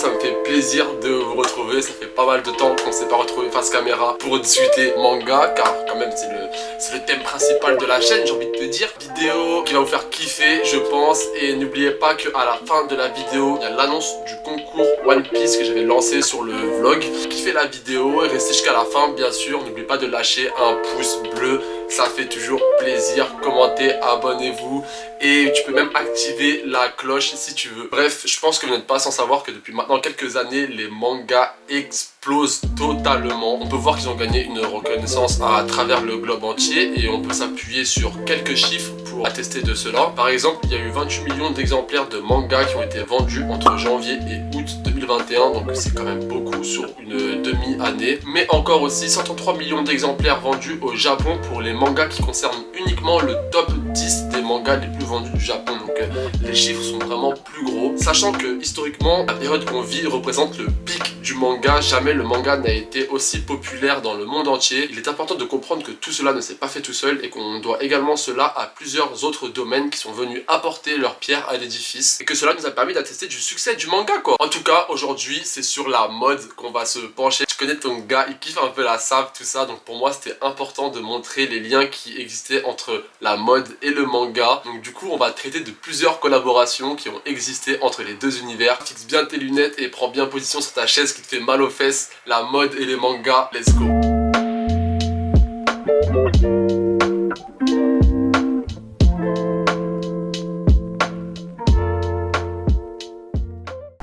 ça me fait plaisir de vous retrouver. Ça fait pas mal de temps qu'on ne s'est pas retrouvé face caméra pour discuter manga, car quand même c'est le thème principal de la chaîne, j'ai envie de te dire. Vidéo qui va vous faire kiffer, je pense. Et n'oubliez pas qu'à la fin de la vidéo, il y a l'annonce du concours One Piece que j'avais lancé sur le vlog. Kiffez la vidéo et restez jusqu'à la fin, bien sûr. N'oubliez pas de lâcher un pouce bleu, ça fait toujours plaisir. Commentez, abonnez-vous et tu peux même activer la cloche si tu veux. Bref, je pense que vous n'êtes pas sans savoir que depuis maintenant quelques années, les mangas explosent totalement. On peut voir qu'ils ont gagné une reconnaissance à travers le globe entier et on peut s'appuyer sur quelques chiffres pour attester de cela. Par exemple, il y a eu 28 millions d'exemplaires de mangas qui ont été vendus entre janvier et août 2021, donc c'est quand même beaucoup sur une demi-année. Mais encore aussi 133 millions d'exemplaires vendus au Japon pour les mangas qui concernent uniquement le top 10 des mangas les plus vendus du Japon. Donc les chiffres sont vraiment plus gros. Sachant que historiquement, la période qu'on vit représente le pic du manga. Jamais le manga n'a été aussi populaire dans le monde entier. Il est important de comprendre que tout cela ne s'est pas fait tout seul et qu'on doit également cela à plusieurs autres domaines qui sont venus apporter leur pierre à l'édifice et que cela nous a permis d'attester du succès du manga, quoi. En tout cas, aujourd'hui, c'est sur la mode qu'on va se pencher. Je connais ton gars, il kiffe un peu la save, tout ça, donc pour moi c'était important de montrer les liens qui existaient entre la mode et le manga. Donc du coup, on va traiter de plusieurs collaborations qui ont existé entre les deux univers. Fixe bien tes lunettes et prends bien position sur ta chaise qui te fait mal aux fesses. La mode et les mangas, let's go.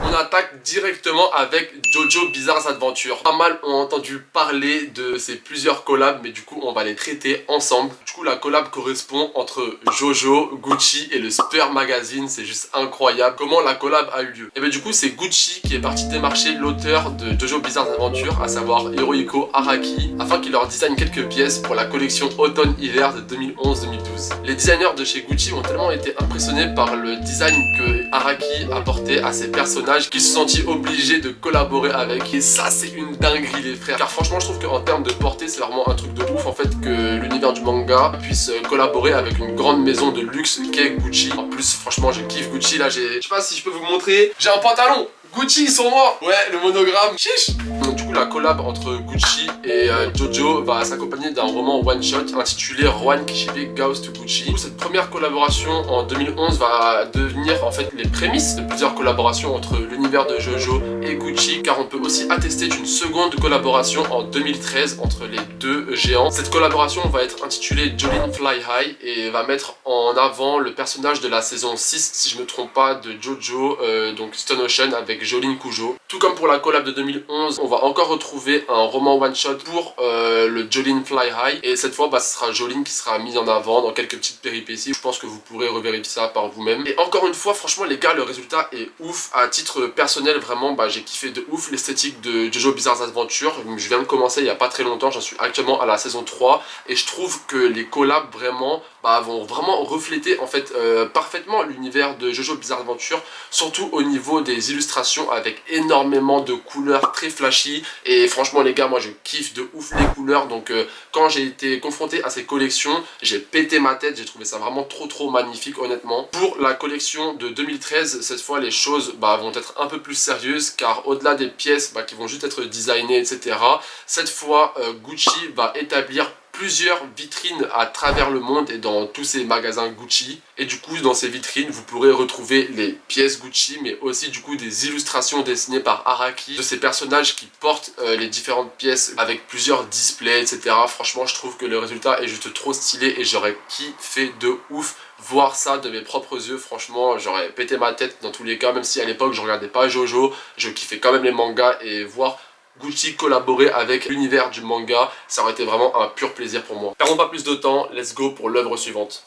On attaque directement avec JoJo Bizarre Adventure. Pas mal ont entendu parler de ces plusieurs collabs, mais du coup on va les traiter ensemble. Du coup la collab correspond entre JoJo, Gucci et le Spur Magazine. C'est juste incroyable comment la collab a eu lieu. Et bien du coup c'est Gucci qui est parti démarcher l'auteur de JoJo Bizarre Adventure, à savoir Hirohiko Araki, afin qu'il leur design quelques pièces pour la collection automne-hiver de 2011-2012. Les designers de chez Gucci ont tellement été impressionnés par le design que Araki apportait à ses personnages qu'ils se sont sentis obligés de collaborer avec, et ça c'est une dinguerie les frères, car franchement je trouve qu'en termes de portée c'est vraiment un truc de ouf en fait que l'univers du manga puisse collaborer avec une grande maison de luxe qu'est Gucci. En plus franchement je kiffe Gucci, là je sais pas si je peux vous montrer, j'ai un pantalon Gucci sur moi. Ouais, le monogramme, chiche. Donc du coup la collab entre Gucci et JoJo va s'accompagner d'un roman one shot intitulé Rohan Kishibe Goes to Gucci. Du coup, cette première collaboration en 2011 va devenir en fait les prémices de plusieurs collaborations entre l'univers de JoJo et Gucci, car on peut aussi attester d'une seconde collaboration en 2013 entre les deux géants. Cette collaboration va être intitulée Jolene Fly High et va mettre en avant le personnage de la saison 6, si je me trompe pas, de JoJo, donc Stone Ocean, avec Jolene Kujo. Tout comme pour la collab de 2011, on va encore retrouver un roman one shot pour le Jolene Fly High, et cette fois ce sera Jolene qui sera mise en avant dans quelques petites péripéties. Je pense que vous pourrez revérifier ça par vous-même. Et encore une fois, franchement les gars, le résultat est ouf. À titre personnel, vraiment j'ai kiffé de ouf l'esthétique de JoJo Bizarre Adventure. Je viens de commencer il y a pas très longtemps, j'en suis actuellement à la saison 3 et je trouve que les collabs vraiment vont vraiment refléter en fait parfaitement l'univers de JoJo Bizarre Adventure, surtout au niveau des illustrations avec énormément de couleurs très flashy. Et franchement les gars, moi je kiffe de ouf les couleurs, donc quand j'ai été confronté à ces collections, j'ai pété ma tête, j'ai trouvé ça vraiment trop magnifique honnêtement. Pour la collection de 2013, cette fois les choses vont être un peu plus sérieuses, car au-delà des pièces qui vont juste être designées etc, cette fois Gucci va établir plusieurs vitrines à travers le monde et dans tous ces magasins Gucci. Et du coup dans ces vitrines vous pourrez retrouver les pièces Gucci, mais aussi du coup des illustrations dessinées par Araki de ces personnages qui portent les différentes pièces avec plusieurs displays etc. Franchement je trouve que le résultat est juste trop stylé et j'aurais kiffé de ouf voir ça de mes propres yeux. Franchement j'aurais pété ma tête dans tous les cas, même si à l'époque je regardais pas JoJo, je kiffais quand même les mangas, et voir Gucci collaborer avec l'univers du manga, ça aurait été vraiment un pur plaisir pour moi. Perdons pas plus de temps, let's go pour l'œuvre suivante.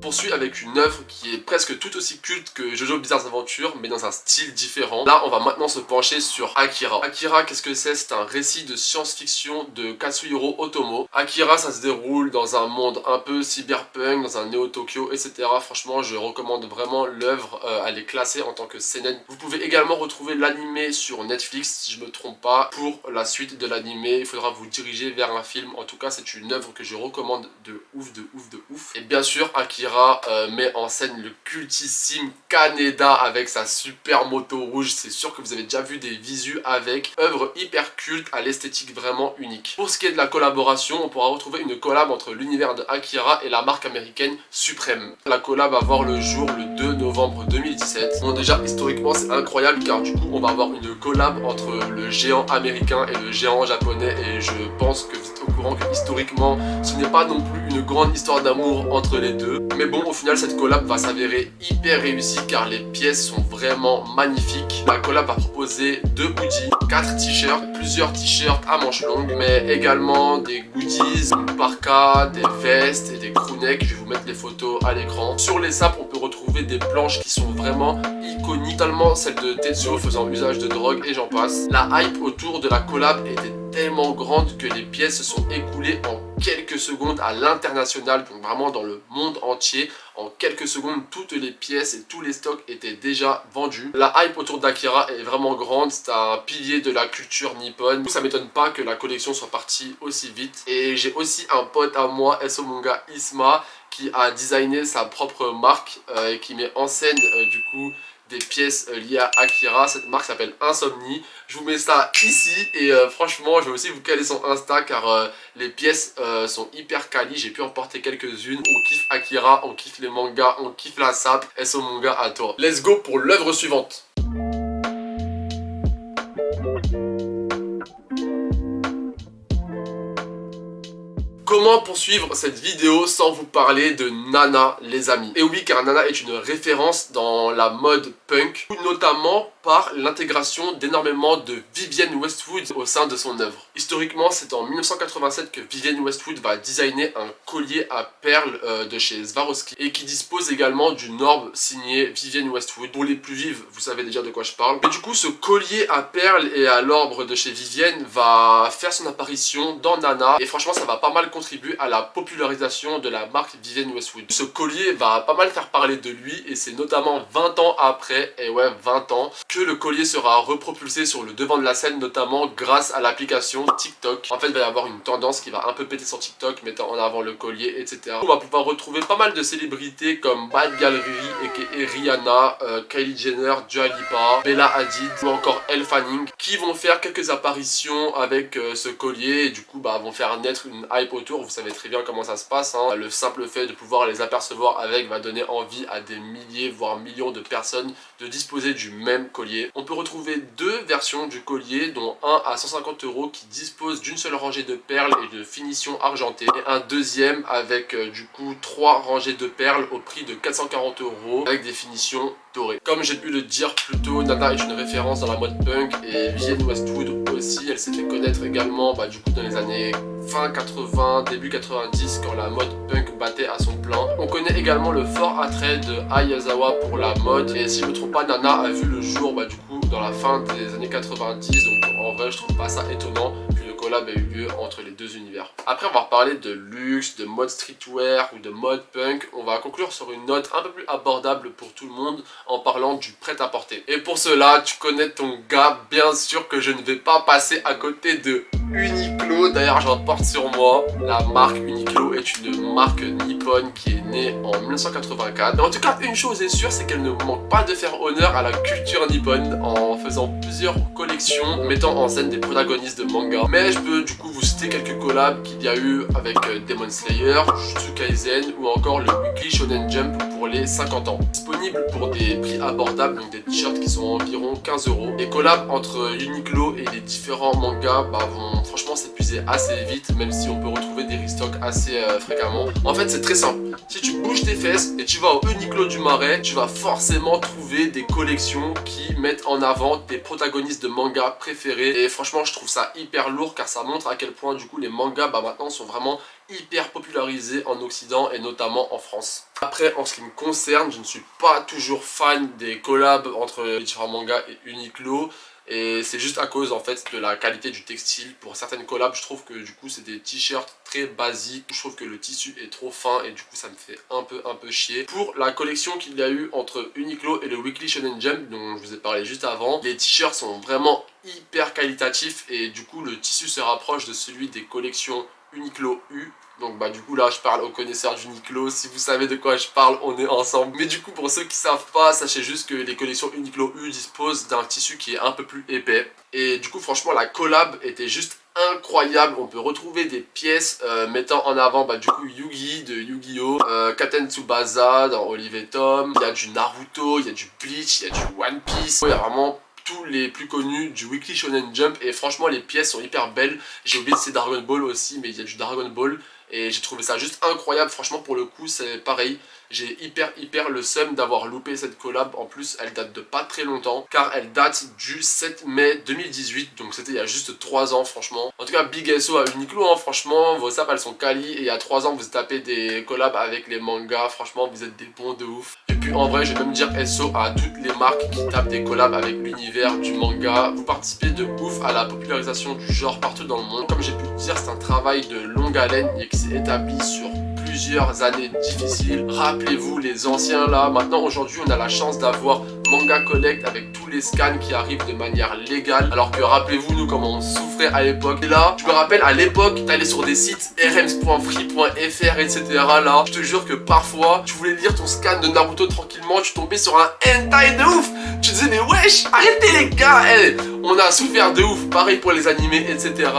Pour poursuit avec une œuvre qui est presque tout aussi culte que JoJo Bizarre Adventure, mais dans un style différent. Là, on va maintenant se pencher sur Akira. Akira, qu'est-ce que c'est? C'est un récit de science-fiction de Katsuhiro Otomo. Akira, ça se déroule dans un monde un peu cyberpunk, dans un néo-Tokyo, etc. Franchement, je recommande vraiment l'œuvre. Elle est classée en tant que seinen. Vous pouvez également retrouver l'animé sur Netflix, si je me trompe pas. Pour la suite de l'animé, il faudra vous diriger vers un film. En tout cas, c'est une œuvre que je recommande de ouf, de ouf, de ouf. Et bien sûr, Akira met en scène le cultissime Kaneda avec sa super moto rouge. C'est sûr que vous avez déjà vu des visus avec. Œuvre hyper culte à l'esthétique vraiment unique. Pour ce qui est de la collaboration, on pourra retrouver une collab entre l'univers de Akira et la marque américaine Supreme. La collab va voir le jour le 2 novembre 2017. Bon, déjà, historiquement, c'est incroyable car du coup, on va avoir une collab entre le géant américain et le géant japonais. Et je pense que vous êtes au courant que historiquement, ce n'est pas non plus une grande histoire d'amour entre les deux. Mais bon, au final, cette collab va s'avérer hyper réussie car les pièces sont vraiment magnifiques. La collab va proposer 2 hoodies, 4 t-shirts, plusieurs t-shirts à manches longues, mais également des goodies, une parka, des vestes et des crewnecks. Je vais vous mettre les photos à l'écran. Sur les sapes, on peut retrouver des planches qui sont vraiment iconiques, totalement celle de Tetsuo faisant usage de drogue et j'en passe. La hype autour de la collab était tellement grande que les pièces se sont écoulées en quelques secondes à l'international, donc vraiment dans le monde entier. En quelques secondes, toutes les pièces et tous les stocks étaient déjà vendus. La hype autour d'Akira est vraiment grande, c'est un pilier de la culture nippone. Ça m'étonne pas que la collection soit partie aussi vite. Et j'ai aussi un pote à moi, Esomanga Isma, qui a designé sa propre marque et qui met en scène du coup des pièces liées à Akira. Cette marque s'appelle Insomnie. Je vous mets ça ici et franchement je vais aussi vous caler son Insta car les pièces sont hyper quali. J'ai pu en porter quelques-unes. On kiffe Akira, on kiffe les mangas, on kiffe la sape. SO manga à toi. Let's go pour l'œuvre suivante. Comment poursuivre cette vidéo sans vous parler de Nana, les amis? Et oui, car Nana est une référence dans la mode punk, notamment par l'intégration d'énormément de Vivienne Westwood au sein de son œuvre. Historiquement, c'est en 1987 que Vivienne Westwood va designer un collier à perles de chez Swarovski et qui dispose également d'une orbe signée Vivienne Westwood. Pour les plus vives, vous savez déjà de quoi je parle. Et du coup, ce collier à perles et à l'orbe de chez Vivienne va faire son apparition dans Nana et franchement, ça va pas mal contribuer à la popularisation de la marque Vivienne Westwood. Ce collier va pas mal faire parler de lui et c'est notamment 20 ans après, et ouais 20 ans, que le collier sera repropulsé sur le devant de la scène, notamment grâce à l'application TikTok. En fait, il va y avoir une tendance qui va un peu péter sur TikTok, mettant en avant le collier, etc. On va pouvoir retrouver pas mal de célébrités comme Bad Gal Riri, aka Rihanna, Kylie Jenner, Dua Lipa, Bella Hadid ou encore Elle Fanning, qui vont faire quelques apparitions avec ce collier et du coup vont faire naître une hype autour. Vous savez très bien comment ça se passe, hein. Le simple fait de pouvoir les apercevoir avec va donner envie à des milliers voire millions de personnes de disposer du même collier. On peut retrouver 2 versions du collier, dont un à 150 € qui dispose d'une seule rangée de perles et de finition argentée, et un deuxième avec du coup 3 rangées de perles au prix de 440 € avec des finitions dorées. Comme j'ai pu le dire plus tôt, Nana est une référence dans la mode punk et Vivienne Westwood aussi. Elle s'est fait connaître également du coup dans les années fin 80, début 90 quand la mode punk battait à son plein. On connaît également le fort attrait de Ai Yazawa pour la mode et si je me trompe pas, Nana a vu le jour du coup dans la fin des années 90, donc en vrai je trouve pas ça étonnant que le collab ait eu lieu entre les deux univers. Après on va reparler de luxe, de mode streetwear ou de mode punk. On va conclure sur une note un peu plus abordable pour tout le monde en parlant du prêt-à-porter. Et pour cela, tu connais ton gars, bien sûr que je ne vais pas passer à côté de Uniqlo. D'ailleurs j'en porte sur moi. La marque Uniqlo est une marque nippone qui est née en 1984. Et en tout cas une chose est sûre, c'est qu'elle ne manque pas de faire honneur à la culture nippone en faisant plusieurs collections mettant en scène des protagonistes de manga. Mais je peux du coup vous citer quelques collabs qu'il y a eu avec Demon Slayer, Jujutsu Kaisen ou encore le Weekly Shonen Jump pour les 50 ans. Disponible pour des prix abordables, donc des t-shirts qui sont environ 15 €. Les collabs entre Uniqlo et les différents mangas vont franchement s'épuiser assez vite, même si on peut retrouver des restocks assez fréquemment. En fait c'est très simple, si tu bouges tes fesses et tu vas au Uniqlo du Marais, tu vas forcément trouver des collections qui mettent en avant tes protagonistes de manga préférés. Et franchement je trouve ça hyper lourd car ça montre à quel point du coup les mangas maintenant sont vraiment hyper popularisés en Occident et notamment en France. Après en ce qui me concerne, je ne suis pas toujours fan des collabs entre les différents mangas et Uniqlo. Et c'est juste à cause en fait de la qualité du textile. Pour certaines collabs je trouve que du coup c'est des t-shirts très basiques. Je trouve que le tissu est trop fin et du coup ça me fait un peu chier. Pour la collection qu'il y a eu entre Uniqlo et le Weekly Shonen Jump dont je vous ai parlé juste avant, les t-shirts sont vraiment hyper qualitatifs et du coup le tissu se rapproche de celui des collections Uniqlo U. Donc du coup là je parle aux connaisseurs d'Uniqlo, si vous savez de quoi je parle on est ensemble. Mais du coup pour ceux qui savent pas, sachez juste que les collections Uniqlo U disposent d'un tissu qui est un peu plus épais. Et du coup franchement la collab était juste incroyable. On peut retrouver des pièces mettant en avant du coup Yugi de Yu-Gi-Oh, Captain Tsubasa dans Olive & Tom, il y a du Naruto, il y a du Bleach, il y a du One Piece, il y a vraiment tous les plus connus du Weekly Shonen Jump et franchement les pièces sont hyper belles. J'ai oublié de c'est Dragon Ball aussi, mais il y a du Dragon Ball et j'ai trouvé ça juste incroyable. Franchement pour le coup c'est pareil, j'ai hyper le seum d'avoir loupé cette collab. En plus elle date de pas très longtemps car elle date du 7 mai 2018, donc c'était il y a juste 3 ans franchement. En tout cas big SO à Uniqlo hein, franchement vos sapes elles sont quali et il y a 3 ans vous tapez des collabs avec les mangas, franchement vous êtes des bons de ouf. Et puis en vrai je vais même dire SO à toutes les marques qui tapent des collabs avec l'univers du manga. Vous participez de ouf à la popularisation du genre partout dans le monde. Comme j'ai pu le dire c'est un travail de longue haleine et qui s'est établi sur plusieurs années difficiles. Rappelez-vous les anciens là, maintenant aujourd'hui on a la chance d'avoir Manga Collect avec tous les scans qui arrivent de manière légale, alors que rappelez-vous nous comment on souffrait à l'époque. Et là je me rappelle à l'époque t'allais sur des sites rms.free.fr etc. Là je te jure que parfois tu voulais lire ton scan de Naruto tranquillement, tu tombais sur un hentai de ouf, tu disais mais wesh arrêtez les gars. On a souffert de ouf, pareil pour les animés etc.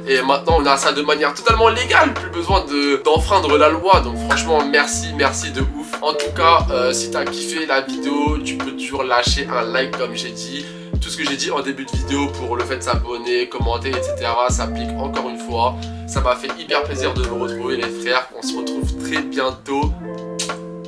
Et maintenant on a ça de manière totalement légale, plus besoin d'enfreindre la loi. Donc franchement merci de ouf. En tout cas si t'as kiffé la vidéo tu peux toujours lâcher un like comme j'ai dit. Tout ce que j'ai dit en début de vidéo pour le fait de s'abonner, commenter etc. s'applique encore une fois. Ça m'a fait hyper plaisir de vous retrouver les frères. On se retrouve très bientôt.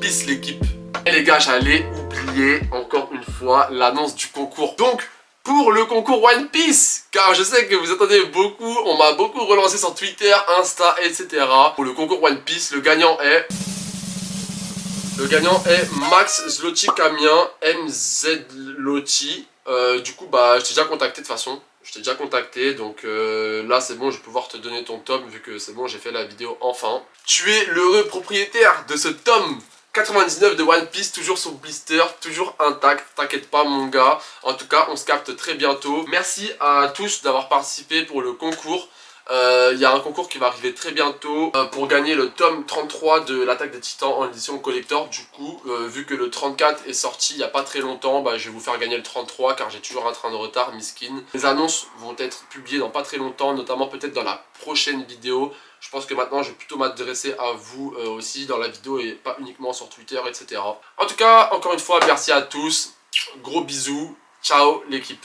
Peace l'équipe. Et les gars j'allais oublier encore une fois l'annonce du concours. Donc pour le concours One Piece, car je sais que vous attendez beaucoup, on m'a beaucoup relancé sur Twitter, Insta, etc. Pour le concours One Piece, le gagnant est Max Zloty Camien, MZ Loty. Du coup, je t'ai déjà contacté de toute façon. Je t'ai déjà contacté, donc là c'est bon, je vais pouvoir te donner ton tome vu que c'est bon, j'ai fait la vidéo enfin. Tu es l'heureux propriétaire de ce tome 99 de One Piece, toujours sur blister, toujours intact, t'inquiète pas mon gars. En tout cas on se capte très bientôt. Merci à tous d'avoir participé pour le concours. Il y a un concours qui va arriver très bientôt pour gagner le tome 33 de l'attaque des titans en édition collector. Du coup vu que le 34 est sorti il n'y a pas très longtemps, je vais vous faire gagner le 33 car j'ai toujours un train de retard, miskin. Les annonces vont être publiées dans pas très longtemps, notamment peut-être dans la prochaine vidéo. Je pense que maintenant je vais plutôt m'adresser à vous aussi dans la vidéo et pas uniquement sur Twitter etc. En tout cas encore une fois merci à tous, gros bisous, ciao l'équipe.